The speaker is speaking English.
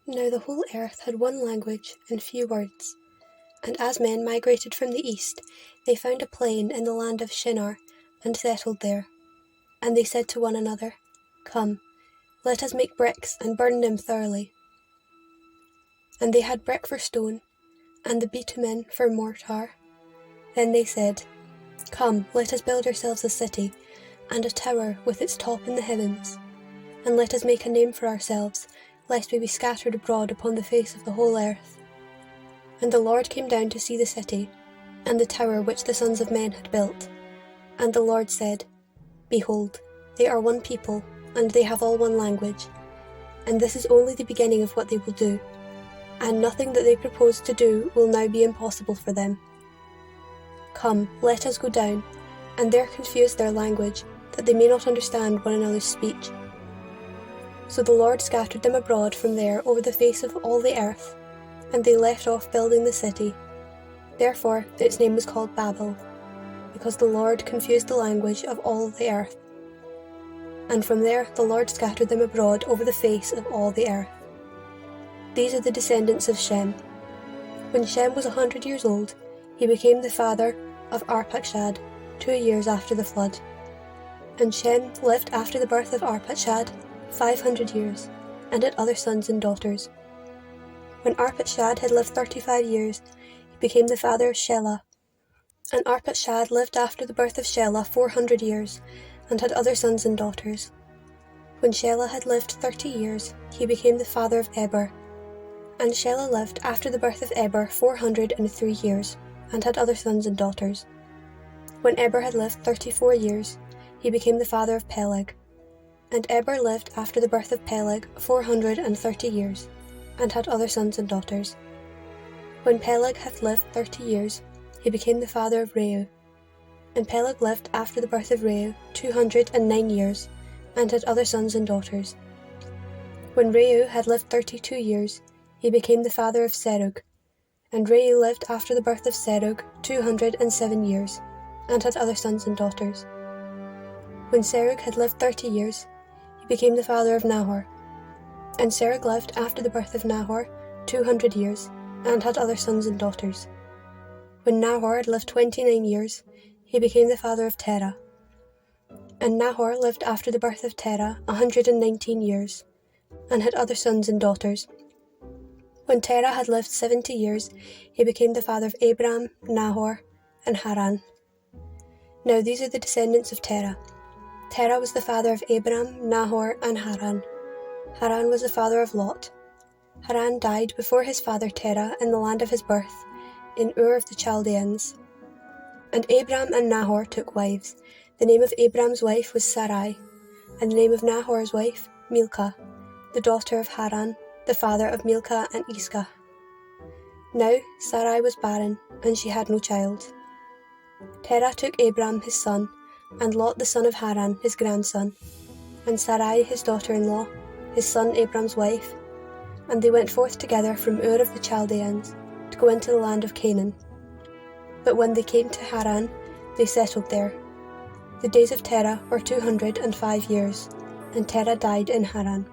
Now the whole earth had one language and few words. And as men migrated from the east, they found a plain in the land of Shinar, and settled there. And they said to one another, "Come, let us make bricks and burn them thoroughly." And they had brick for stone, and the bitumen for mortar. Then they said, "Come, let us build ourselves a city, and a tower with its top in the heavens. And let us make a name for ourselves, lest we be scattered abroad upon the face of the whole earth." And the Lord came down to see the city, and the tower which the sons of men had built. And the Lord said, "Behold, they are one people, and they have all one language. And this is only the beginning of what they will do. And nothing that they propose to do will now be impossible for them. Come, let us go down, and there confuse their language, that they may not understand one another's speech." So the Lord scattered them abroad from there over the face of all the earth, and they left off building the city. Therefore its name was called Babel, because the Lord confused the language of all the earth. And from there the Lord scattered them abroad over the face of all the earth. These are the descendants of Shem. When Shem was 100 years old, he became the father of Arpachshad 2 years after the flood. And Shem lived after the birth of Arpachshad 500 years, and had other sons and daughters. When Arpachshad had lived 35 years, he became the father of Shelah. And Arpachshad lived after the birth of Shelah 400 years, and had other sons and daughters. When Shelah had lived 30 years, he became the father of Eber. And Shelah lived after the birth of Eber 403 years, and had other sons and daughters. When Eber had lived 34 years, he became the father of Peleg. And Eber lived after the birth of Peleg 430 years, and had other sons and daughters. When Peleg had lived 30 years, he became the father of Reu. And Peleg lived after the birth of Reu 209 years, and had other sons and daughters. When Reu had lived 32 years, he became the father of Serug. And Reu lived after the birth of Serug 207 years, and had other sons and daughters. When Serug had lived 30 years, he became the father of Nahor. And Serug lived after the birth of Nahor 200 years, and had other sons and daughters. When Nahor had lived 29 years, he became the father of Terah. And Nahor lived after the birth of Terah 119 years, and had other sons and daughters. When Terah had lived 70 years, he became the father of Abram, Nahor, and Haran. Now these are the descendants of Terah. Terah was the father of Abram, Nahor, and Haran. Haran was the father of Lot. Haran died before his father Terah in the land of his birth, in Ur of the Chaldeans. And Abram and Nahor took wives. The name of Abram's wife was Sarai, and the name of Nahor's wife, Milcah, the daughter of Haran, the father of Milcah and Iscah. Now Sarai was barren, and she had no child. Terah took Abram his son, and Lot the son of Haran his grandson, and Sarai his daughter-in-law, his son Abram's wife, and they went forth together from Ur of the Chaldeans to go into the land of Canaan. But when they came to Haran, they settled there. The days of Terah were 205 years, and Terah died in Haran.